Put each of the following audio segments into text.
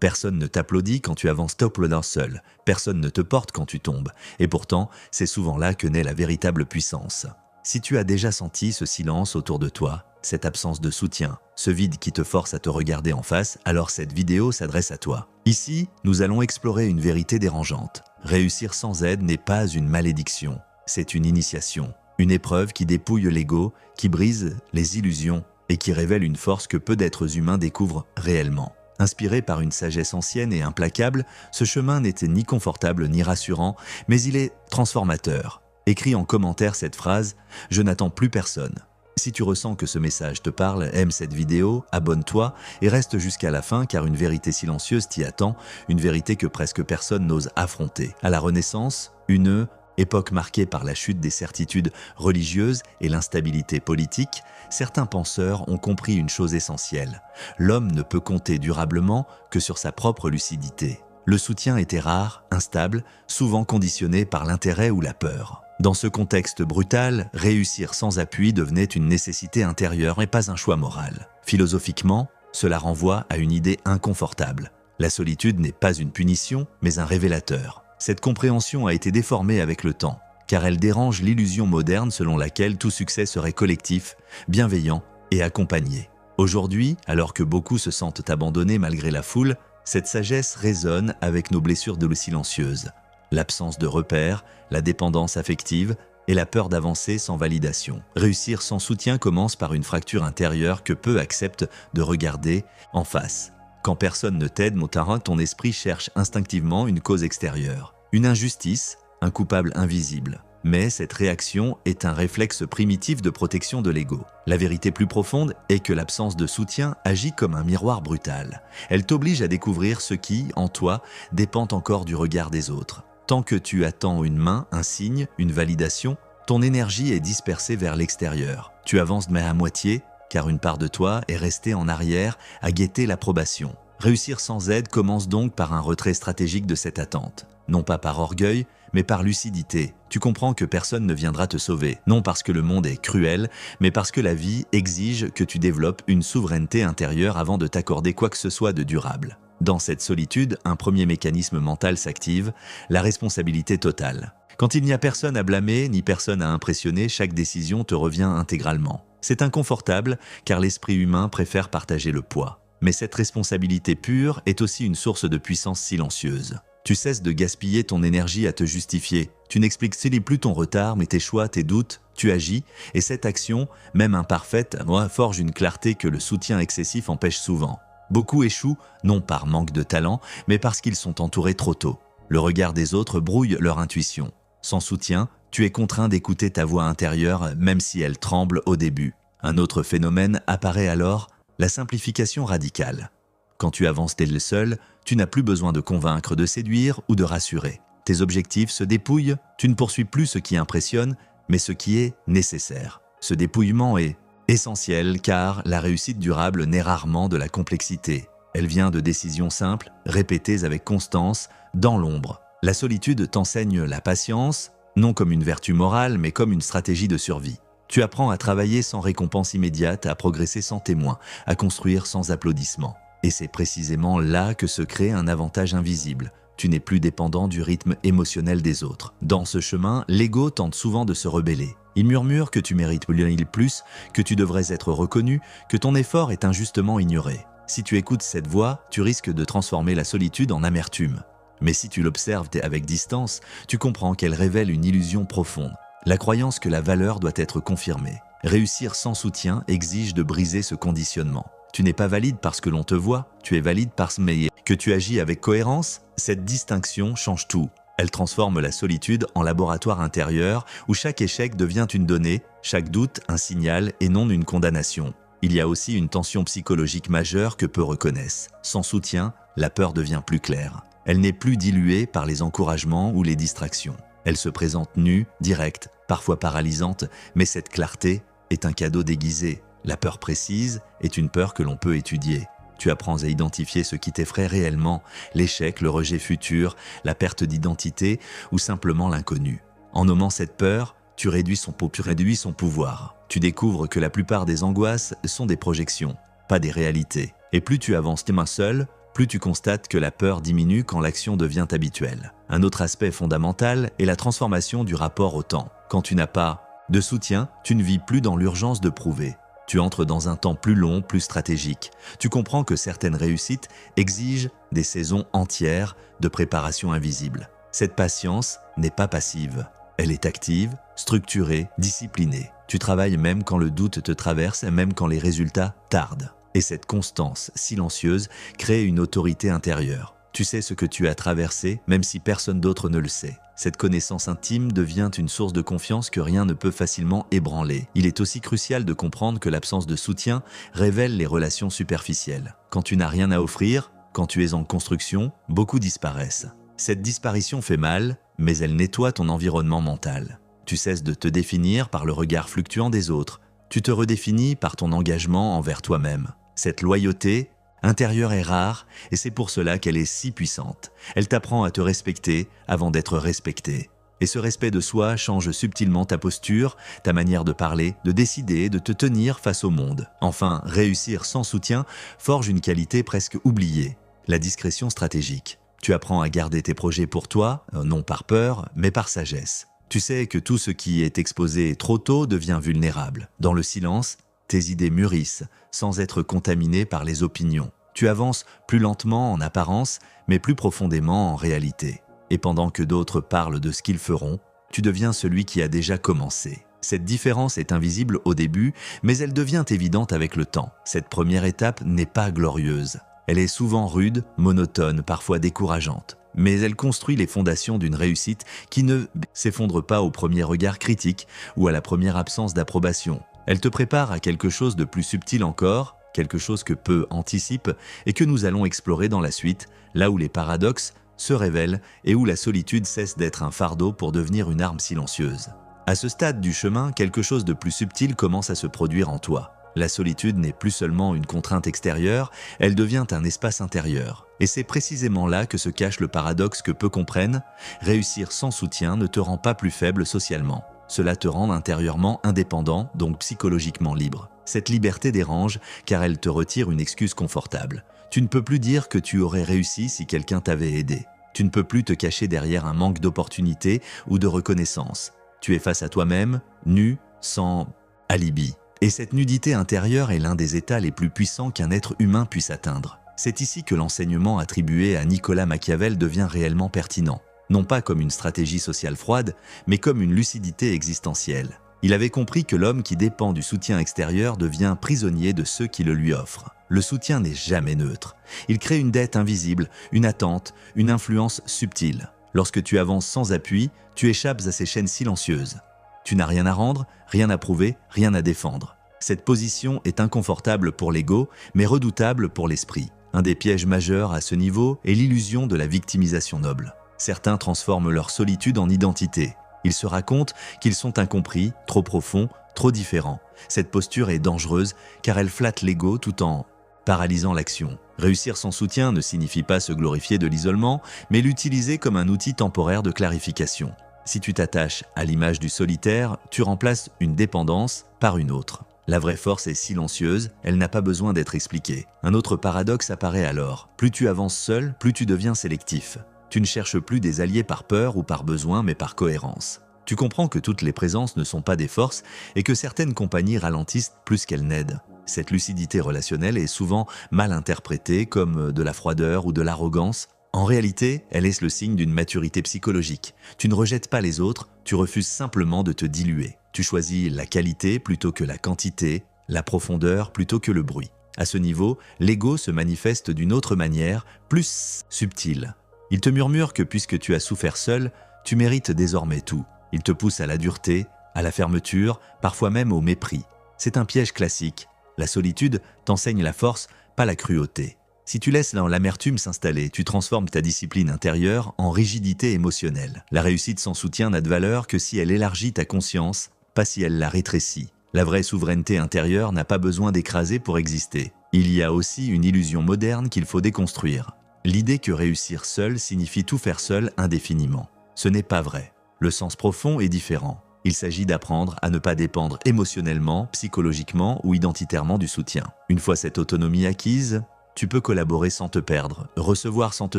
Personne ne t'applaudit quand tu avances top loader seul. Personne ne te porte quand tu tombes. Et pourtant, c'est souvent là que naît la véritable puissance. Si tu as déjà senti ce silence autour de toi, cette absence de soutien, ce vide qui te force à te regarder en face, alors cette vidéo s'adresse à toi. Ici, nous allons explorer une vérité dérangeante. Réussir sans aide n'est pas une malédiction, c'est une initiation. Une épreuve qui dépouille l'ego, qui brise les illusions et qui révèle une force que peu d'êtres humains découvrent réellement. Inspiré par une sagesse ancienne et implacable, ce chemin n'était ni confortable ni rassurant, mais il est transformateur. Écris en commentaire cette phrase « Je n'attends plus personne ». Si tu ressens que ce message te parle, aime cette vidéo, abonne-toi et reste jusqu'à la fin car une vérité silencieuse t'y attend, une vérité que presque personne n'ose affronter. À la Renaissance, une époque marquée par la chute des certitudes religieuses et l'instabilité politique, certains penseurs ont compris une chose essentielle. L'homme ne peut compter durablement que sur sa propre lucidité. Le soutien était rare, instable, souvent conditionné par l'intérêt ou la peur. Dans ce contexte brutal, réussir sans appui devenait une nécessité intérieure et pas un choix moral. Philosophiquement, cela renvoie à une idée inconfortable. La solitude n'est pas une punition, mais un révélateur. Cette compréhension a été déformée avec le temps, car elle dérange l'illusion moderne selon laquelle tout succès serait collectif, bienveillant et accompagné. Aujourd'hui, alors que beaucoup se sentent abandonnés malgré la foule, cette sagesse résonne avec nos blessures de l'eau silencieuse. L'absence de repères, la dépendance affective et la peur d'avancer sans validation. Réussir sans soutien commence par une fracture intérieure que peu acceptent de regarder en face. Quand personne ne t'aide, Motara, ton esprit cherche instinctivement une cause extérieure. Une injustice, un coupable invisible. Mais cette réaction est un réflexe primitif de protection de l'ego. La vérité plus profonde est que l'absence de soutien agit comme un miroir brutal. Elle t'oblige à découvrir ce qui, en toi, dépend encore du regard des autres. Tant que tu attends une main, un signe, une validation, ton énergie est dispersée vers l'extérieur. Tu avances mais à moitié, car une part de toi est restée en arrière à guetter l'approbation. Réussir sans aide commence donc par un retrait stratégique de cette attente. Non pas par orgueil, mais par lucidité. Tu comprends que personne ne viendra te sauver, non parce que le monde est cruel, mais parce que la vie exige que tu développes une souveraineté intérieure avant de t'accorder quoi que ce soit de durable. Dans cette solitude, un premier mécanisme mental s'active, la responsabilité totale. Quand il n'y a personne à blâmer, ni personne à impressionner, chaque décision te revient intégralement. C'est inconfortable, car l'esprit humain préfère partager le poids. Mais cette responsabilité pure est aussi une source de puissance silencieuse. Tu cesses de gaspiller ton énergie à te justifier. Tu n'expliques plus ton retard, mais tes choix, tes doutes, tu agis, et cette action, même imparfaite, forge une clarté que le soutien excessif empêche souvent. Beaucoup échouent, non par manque de talent, mais parce qu'ils sont entourés trop tôt. Le regard des autres brouille leur intuition. Sans soutien, tu es contraint d'écouter ta voix intérieure, même si elle tremble au début. Un autre phénomène apparaît alors, la simplification radicale. Quand tu avances tel seul, tu n'as plus besoin de convaincre, de séduire ou de rassurer. Tes objectifs se dépouillent, tu ne poursuis plus ce qui impressionne, mais ce qui est nécessaire. Ce dépouillement est essentiel car la réussite durable naît rarement de la complexité. Elle vient de décisions simples, répétées avec constance, dans l'ombre. La solitude t'enseigne la patience, non comme une vertu morale, mais comme une stratégie de survie. Tu apprends à travailler sans récompense immédiate, à progresser sans témoin, à construire sans applaudissements. Et c'est précisément là que se crée un avantage invisible. Tu n'es plus dépendant du rythme émotionnel des autres. Dans ce chemin, l'ego tente souvent de se rebeller. Il murmure que tu mérites plus, que tu devrais être reconnu, que ton effort est injustement ignoré. Si tu écoutes cette voix, tu risques de transformer la solitude en amertume. Mais si tu l'observes avec distance, tu comprends qu'elle révèle une illusion profonde. La croyance que la valeur doit être confirmée. Réussir sans soutien exige de briser ce conditionnement. Tu n'es pas valide parce que l'on te voit, tu es valide parce que tu agis avec cohérence. Cette distinction change tout. Elle transforme la solitude en laboratoire intérieur où chaque échec devient une donnée, chaque doute un signal et non une condamnation. Il y a aussi une tension psychologique majeure que peu reconnaissent. Sans soutien, la peur devient plus claire. Elle n'est plus diluée par les encouragements ou les distractions. Elle se présente nue, directe, parfois paralysante, mais cette clarté est un cadeau déguisé. La peur précise est une peur que l'on peut étudier. Tu apprends à identifier ce qui t'effraie réellement, l'échec, le rejet futur, la perte d'identité ou simplement l'inconnu. En nommant cette peur, tu réduis son pouvoir. Tu découvres que la plupart des angoisses sont des projections, pas des réalités. Et plus tu avances tes mains seules, plus tu constates que la peur diminue quand l'action devient habituelle. Un autre aspect fondamental est la transformation du rapport au temps. Quand tu n'as pas de soutien, tu ne vis plus dans l'urgence de prouver. Tu entres dans un temps plus long, plus stratégique. Tu comprends que certaines réussites exigent des saisons entières de préparation invisible. Cette patience n'est pas passive. Elle est active, structurée, disciplinée. Tu travailles même quand le doute te traverse et même quand les résultats tardent. Et cette constance silencieuse crée une autorité intérieure. Tu sais ce que tu as traversé, même si personne d'autre ne le sait. Cette connaissance intime devient une source de confiance que rien ne peut facilement ébranler. Il est aussi crucial de comprendre que l'absence de soutien révèle les relations superficielles. Quand tu n'as rien à offrir, quand tu es en construction, beaucoup disparaissent. Cette disparition fait mal, mais elle nettoie ton environnement mental. Tu cesses de te définir par le regard fluctuant des autres. Tu te redéfinis par ton engagement envers toi-même. Cette loyauté intérieure est rare et c'est pour cela qu'elle est si puissante. Elle t'apprend à te respecter avant d'être respecté. Et ce respect de soi change subtilement ta posture, ta manière de parler, de décider, de te tenir face au monde. Enfin, réussir sans soutien forge une qualité presque oubliée, la discrétion stratégique. Tu apprends à garder tes projets pour toi, non par peur, mais par sagesse. Tu sais que tout ce qui est exposé trop tôt devient vulnérable. Dans le silence, tes idées mûrissent, sans être contaminées par les opinions. Tu avances plus lentement en apparence, mais plus profondément en réalité. Et pendant que d'autres parlent de ce qu'ils feront, tu deviens celui qui a déjà commencé. Cette différence est invisible au début, mais elle devient évidente avec le temps. Cette première étape n'est pas glorieuse. Elle est souvent rude, monotone, parfois décourageante. Mais elle construit les fondations d'une réussite qui ne s'effondre pas au premier regard critique ou à la première absence d'approbation. Elle te prépare à quelque chose de plus subtil encore, quelque chose que peu anticipent et que nous allons explorer dans la suite, là où les paradoxes se révèlent et où la solitude cesse d'être un fardeau pour devenir une arme silencieuse. À ce stade du chemin, quelque chose de plus subtil commence à se produire en toi. La solitude n'est plus seulement une contrainte extérieure, elle devient un espace intérieur. Et c'est précisément là que se cache le paradoxe que peu comprennent. Réussir sans soutien ne te rend pas plus faible socialement. Cela te rend intérieurement indépendant, donc psychologiquement libre. Cette liberté dérange car elle te retire une excuse confortable. Tu ne peux plus dire que tu aurais réussi si quelqu'un t'avait aidé. Tu ne peux plus te cacher derrière un manque d'opportunité ou de reconnaissance. Tu es face à toi-même, nu, sans alibi. Et cette nudité intérieure est l'un des états les plus puissants qu'un être humain puisse atteindre. C'est ici que l'enseignement attribué à Nicolas Machiavel devient réellement pertinent. Non pas comme une stratégie sociale froide, mais comme une lucidité existentielle. Il avait compris que l'homme qui dépend du soutien extérieur devient prisonnier de ceux qui le lui offrent. Le soutien n'est jamais neutre. Il crée une dette invisible, une attente, une influence subtile. Lorsque tu avances sans appui, tu échappes à ces chaînes silencieuses. Tu n'as rien à rendre, rien à prouver, rien à défendre. Cette position est inconfortable pour l'ego, mais redoutable pour l'esprit. Un des pièges majeurs à ce niveau est l'illusion de la victimisation noble. Certains transforment leur solitude en identité. Ils se racontent qu'ils sont incompris, trop profonds, trop différents. Cette posture est dangereuse car elle flatte l'ego tout en paralysant l'action. Réussir sans soutien ne signifie pas se glorifier de l'isolement, mais l'utiliser comme un outil temporaire de clarification. Si tu t'attaches à l'image du solitaire, tu remplaces une dépendance par une autre. La vraie force est silencieuse, elle n'a pas besoin d'être expliquée. Un autre paradoxe apparaît alors. Plus tu avances seul, plus tu deviens sélectif. Tu ne cherches plus des alliés par peur ou par besoin, mais par cohérence. Tu comprends que toutes les présences ne sont pas des forces et que certaines compagnies ralentissent plus qu'elles n'aident. Cette lucidité relationnelle est souvent mal interprétée comme de la froideur ou de l'arrogance. En réalité, elle est le signe d'une maturité psychologique. Tu ne rejettes pas les autres, tu refuses simplement de te diluer. Tu choisis la qualité plutôt que la quantité, la profondeur plutôt que le bruit. À ce niveau, l'ego se manifeste d'une autre manière, plus subtile. Il te murmure que puisque tu as souffert seul, tu mérites désormais tout. Il te pousse à la dureté, à la fermeture, parfois même au mépris. C'est un piège classique. La solitude t'enseigne la force, pas la cruauté. Si tu laisses l'amertume s'installer, tu transformes ta discipline intérieure en rigidité émotionnelle. La réussite sans soutien n'a de valeur que si elle élargit ta conscience, pas si elle la rétrécit. La vraie souveraineté intérieure n'a pas besoin d'écraser pour exister. Il y a aussi une illusion moderne qu'il faut déconstruire. L'idée que réussir seul signifie tout faire seul indéfiniment. Ce n'est pas vrai. Le sens profond est différent. Il s'agit d'apprendre à ne pas dépendre émotionnellement, psychologiquement ou identitairement du soutien. Une fois cette autonomie acquise, tu peux collaborer sans te perdre, recevoir sans te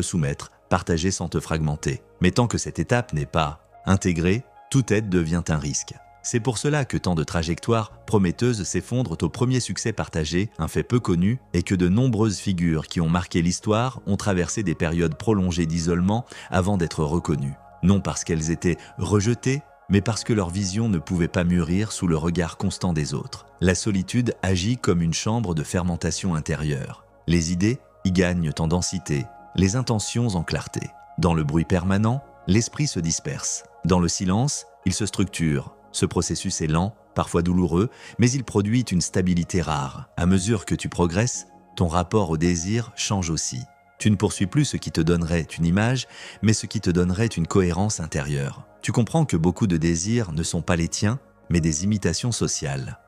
soumettre, partager sans te fragmenter. Mais tant que cette étape n'est pas intégrée, toute aide devient un risque. C'est pour cela que tant de trajectoires prometteuses s'effondrent au premier succès partagé, un fait peu connu, et que de nombreuses figures qui ont marqué l'histoire ont traversé des périodes prolongées d'isolement avant d'être reconnues. Non parce qu'elles étaient rejetées, mais parce que leur vision ne pouvait pas mûrir sous le regard constant des autres. La solitude agit comme une chambre de fermentation intérieure. Les idées y gagnent en densité, les intentions en clarté. Dans le bruit permanent, l'esprit se disperse. Dans le silence, il se structure. Ce processus est lent, parfois douloureux, mais il produit une stabilité rare. À mesure que tu progresses, ton rapport au désir change aussi. Tu ne poursuis plus ce qui te donnerait une image, mais ce qui te donnerait une cohérence intérieure. Tu comprends que beaucoup de désirs ne sont pas les tiens, mais des imitations sociales.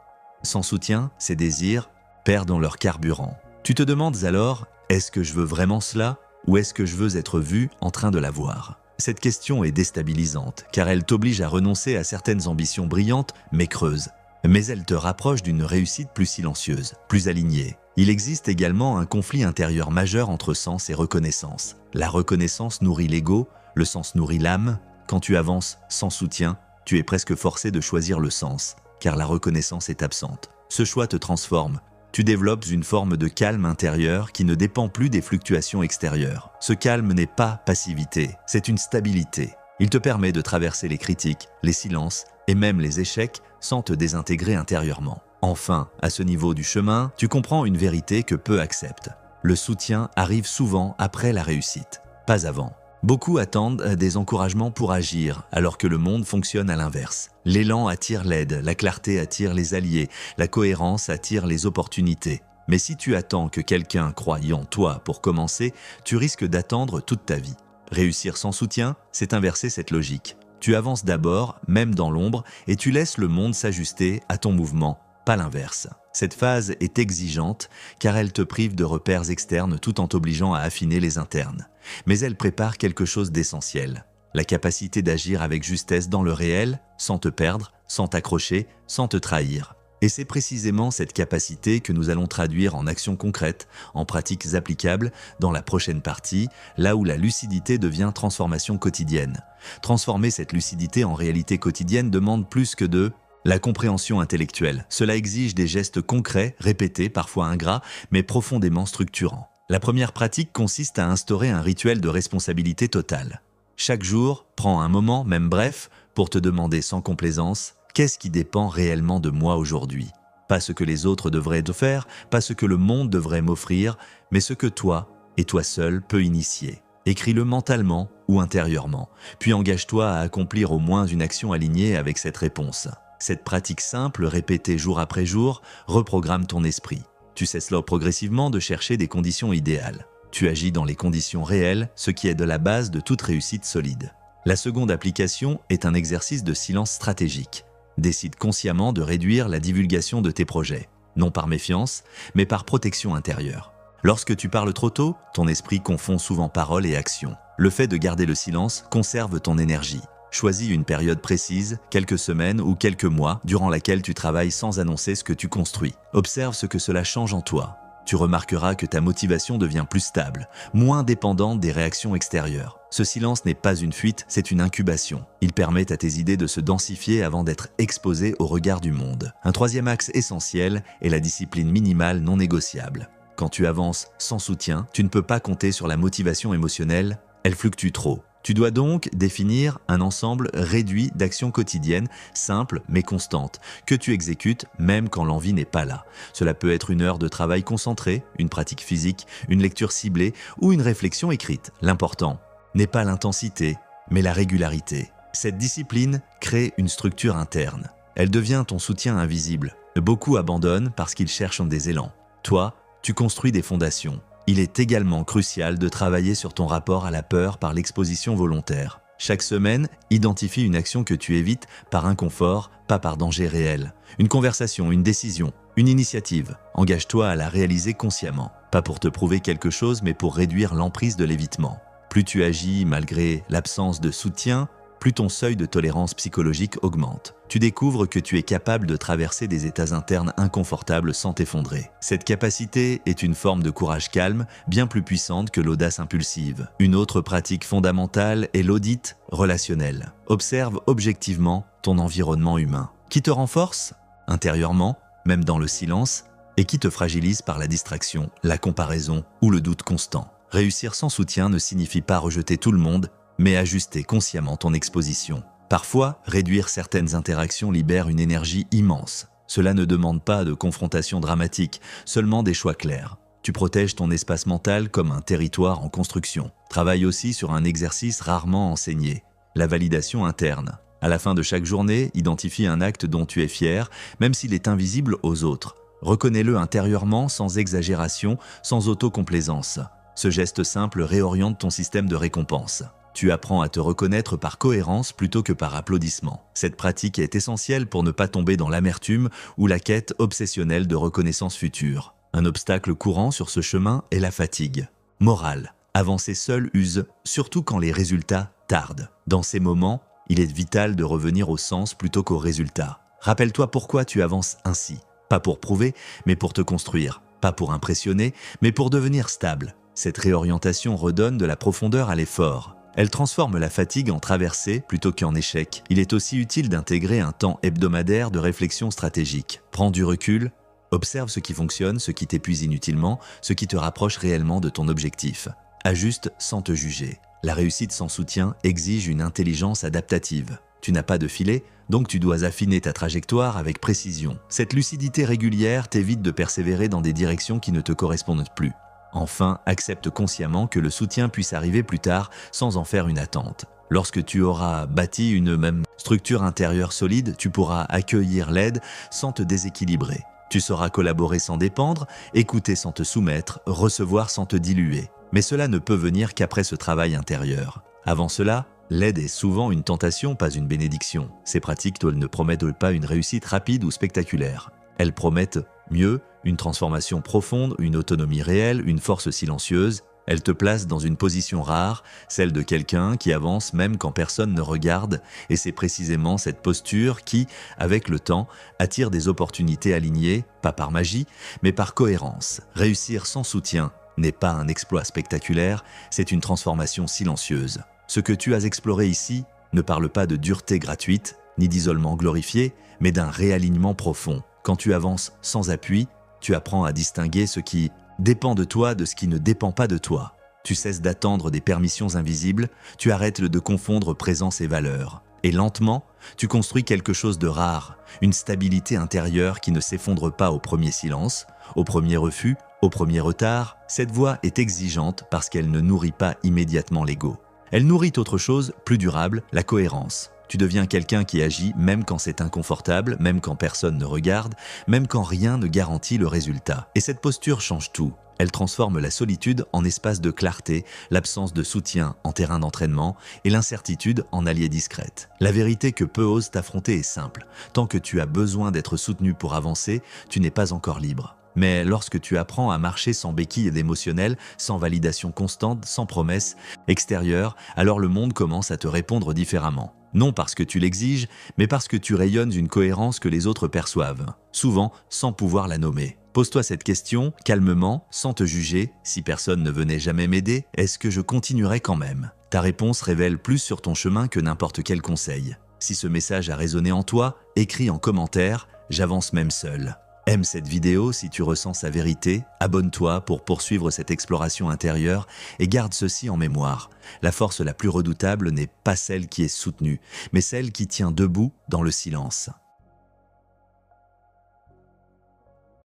Sans soutien, ces désirs perdent leur carburant. Tu te demandes alors, est-ce que je veux vraiment cela, ou est-ce que je veux être vu en train de l'avoir ? Cette question est déstabilisante, car elle t'oblige à renoncer à certaines ambitions brillantes, mais creuses. Mais elle te rapproche d'une réussite plus silencieuse, plus alignée. Il existe également un conflit intérieur majeur entre sens et reconnaissance. La reconnaissance nourrit l'ego, le sens nourrit l'âme. Quand tu avances sans soutien, tu es presque forcé de choisir le sens, car la reconnaissance est absente. Ce choix te transforme. Tu développes une forme de calme intérieur qui ne dépend plus des fluctuations extérieures. Ce calme n'est pas passivité, c'est une stabilité. Il te permet de traverser les critiques, les silences et même les échecs sans te désintégrer intérieurement. Enfin, à ce niveau du chemin, tu comprends une vérité que peu acceptent. Le soutien arrive souvent après la réussite, pas avant. Beaucoup attendent des encouragements pour agir, alors que le monde fonctionne à l'inverse. L'élan attire l'aide, la clarté attire les alliés, la cohérence attire les opportunités. Mais si tu attends que quelqu'un croie en toi pour commencer, tu risques d'attendre toute ta vie. Réussir sans soutien, c'est inverser cette logique. Tu avances d'abord, même dans l'ombre, et tu laisses le monde s'ajuster à ton mouvement, pas l'inverse. Cette phase est exigeante car elle te prive de repères externes tout en t'obligeant à affiner les internes. Mais elle prépare quelque chose d'essentiel, la capacité d'agir avec justesse dans le réel, sans te perdre, sans t'accrocher, sans te trahir. Et c'est précisément cette capacité que nous allons traduire en actions concrètes, en pratiques applicables, dans la prochaine partie, là où la lucidité devient transformation quotidienne. Transformer cette lucidité en réalité quotidienne demande plus que de la compréhension intellectuelle. Cela exige des gestes concrets, répétés, parfois ingrats, mais profondément structurants. La première pratique consiste à instaurer un rituel de responsabilité totale. Chaque jour, prends un moment, même bref, pour te demander sans complaisance « Qu'est-ce qui dépend réellement de moi aujourd'hui ?» Pas ce que les autres devraient te faire, pas ce que le monde devrait m'offrir, mais ce que toi, et toi seul, peux initier. Écris-le mentalement ou intérieurement, puis engage-toi à accomplir au moins une action alignée avec cette réponse. Cette pratique simple, répétée jour après jour, reprogramme ton esprit. Tu cesses alors progressivement de chercher des conditions idéales. Tu agis dans les conditions réelles, ce qui est de la base de toute réussite solide. La seconde application est un exercice de silence stratégique. Décide consciemment de réduire la divulgation de tes projets, non par méfiance, mais par protection intérieure. Lorsque tu parles trop tôt, ton esprit confond souvent parole et action. Le fait de garder le silence conserve ton énergie. Choisis une période précise, quelques semaines ou quelques mois, durant laquelle tu travailles sans annoncer ce que tu construis. Observe ce que cela change en toi. Tu remarqueras que ta motivation devient plus stable, moins dépendante des réactions extérieures. Ce silence n'est pas une fuite, c'est une incubation. Il permet à tes idées de se densifier avant d'être exposées au regard du monde. Un troisième axe essentiel est la discipline minimale non négociable. Quand tu avances sans soutien, tu ne peux pas compter sur la motivation émotionnelle, elle fluctue trop. Tu dois donc définir un ensemble réduit d'actions quotidiennes, simples mais constantes, que tu exécutes même quand l'envie n'est pas là. Cela peut être une heure de travail concentré, une pratique physique, une lecture ciblée ou une réflexion écrite. L'important n'est pas l'intensité, mais la régularité. Cette discipline crée une structure interne. Elle devient ton soutien invisible. Beaucoup abandonnent parce qu'ils cherchent des élans. Toi, tu construis des fondations. Il est également crucial de travailler sur ton rapport à la peur par l'exposition volontaire. Chaque semaine, identifie une action que tu évites par inconfort, pas par danger réel. Une conversation, une décision, une initiative. Engage-toi à la réaliser consciemment. Pas pour te prouver quelque chose, mais pour réduire l'emprise de l'évitement. Plus tu agis malgré l'absence de soutien, plus ton seuil de tolérance psychologique augmente. Tu découvres que tu es capable de traverser des états internes inconfortables sans t'effondrer. Cette capacité est une forme de courage calme, bien plus puissante que l'audace impulsive. Une autre pratique fondamentale est l'audit relationnel. Observe objectivement ton environnement humain. Qui te renforce intérieurement, même dans le silence, et qui te fragilise par la distraction, la comparaison ou le doute constant. Réussir sans soutien ne signifie pas rejeter tout le monde, mais ajuster consciemment ton exposition. Parfois, réduire certaines interactions libère une énergie immense. Cela ne demande pas de confrontation dramatique, seulement des choix clairs. Tu protèges ton espace mental comme un territoire en construction. Travaille aussi sur un exercice rarement enseigné, la validation interne. À la fin de chaque journée, identifie un acte dont tu es fier, même s'il est invisible aux autres. Reconnais-le intérieurement, sans exagération, sans autocomplaisance. Ce geste simple réoriente ton système de récompense. Tu apprends à te reconnaître par cohérence plutôt que par applaudissement. Cette pratique est essentielle pour ne pas tomber dans l'amertume ou la quête obsessionnelle de reconnaissance future. Un obstacle courant sur ce chemin est la fatigue. Morale. Avancer seul use, surtout quand les résultats tardent. Dans ces moments, il est vital de revenir au sens plutôt qu'au résultat. Rappelle-toi pourquoi tu avances ainsi. Pas pour prouver, mais pour te construire. Pas pour impressionner, mais pour devenir stable. Cette réorientation redonne de la profondeur à l'effort. Elle transforme la fatigue en traversée plutôt qu'en échec. Il est aussi utile d'intégrer un temps hebdomadaire de réflexion stratégique. Prends du recul, observe ce qui fonctionne, ce qui t'épuise inutilement, ce qui te rapproche réellement de ton objectif. Ajuste sans te juger. La réussite sans soutien exige une intelligence adaptative. Tu n'as pas de filet, donc tu dois affiner ta trajectoire avec précision. Cette lucidité régulière t'évite de persévérer dans des directions qui ne te correspondent plus. Enfin, accepte consciemment que le soutien puisse arriver plus tard sans en faire une attente. Lorsque tu auras bâti une même structure intérieure solide, tu pourras accueillir l'aide sans te déséquilibrer. Tu sauras collaborer sans dépendre, écouter sans te soumettre, recevoir sans te diluer. Mais cela ne peut venir qu'après ce travail intérieur. Avant cela, l'aide est souvent une tentation, pas une bénédiction. Ces pratiques ne promettent pas une réussite rapide ou spectaculaire. Elles promettent mieux, une transformation profonde, une autonomie réelle, une force silencieuse. Elles te placent dans une position rare, celle de quelqu'un qui avance même quand personne ne regarde, et c'est précisément cette posture qui, avec le temps, attire des opportunités alignées, pas par magie, mais par cohérence. Réussir sans soutien n'est pas un exploit spectaculaire, c'est une transformation silencieuse. Ce que tu as exploré ici ne parle pas de dureté gratuite, ni d'isolement glorifié, mais d'un réalignement profond. Quand tu avances sans appui, tu apprends à distinguer ce qui dépend de toi de ce qui ne dépend pas de toi. Tu cesses d'attendre des permissions invisibles, tu arrêtes de confondre présence et valeur. Et lentement, tu construis quelque chose de rare, une stabilité intérieure qui ne s'effondre pas au premier silence, au premier refus, au premier retard. Cette voie est exigeante parce qu'elle ne nourrit pas immédiatement l'ego. Elle nourrit autre chose, plus durable, la cohérence. Tu deviens quelqu'un qui agit même quand c'est inconfortable, même quand personne ne regarde, même quand rien ne garantit le résultat. Et cette posture change tout. Elle transforme la solitude en espace de clarté, l'absence de soutien en terrain d'entraînement et l'incertitude en allié discrète. La vérité que peu osent t'affronter est simple. Tant que tu as besoin d'être soutenu pour avancer, tu n'es pas encore libre. Mais lorsque tu apprends à marcher sans béquille émotionnelle, sans validation constante, sans promesse extérieure, alors le monde commence à te répondre différemment. Non parce que tu l'exiges, mais parce que tu rayonnes une cohérence que les autres perçoivent, souvent sans pouvoir la nommer. Pose-toi cette question, calmement, sans te juger. Si personne ne venait jamais m'aider, est-ce que je continuerais quand même ? Ta réponse révèle plus sur ton chemin que n'importe quel conseil. Si ce message a résonné en toi, écris en commentaire « J'avance même seul ». Aime cette vidéo si tu ressens sa vérité, abonne-toi pour poursuivre cette exploration intérieure et garde ceci en mémoire. La force la plus redoutable n'est pas celle qui est soutenue, mais celle qui tient debout dans le silence.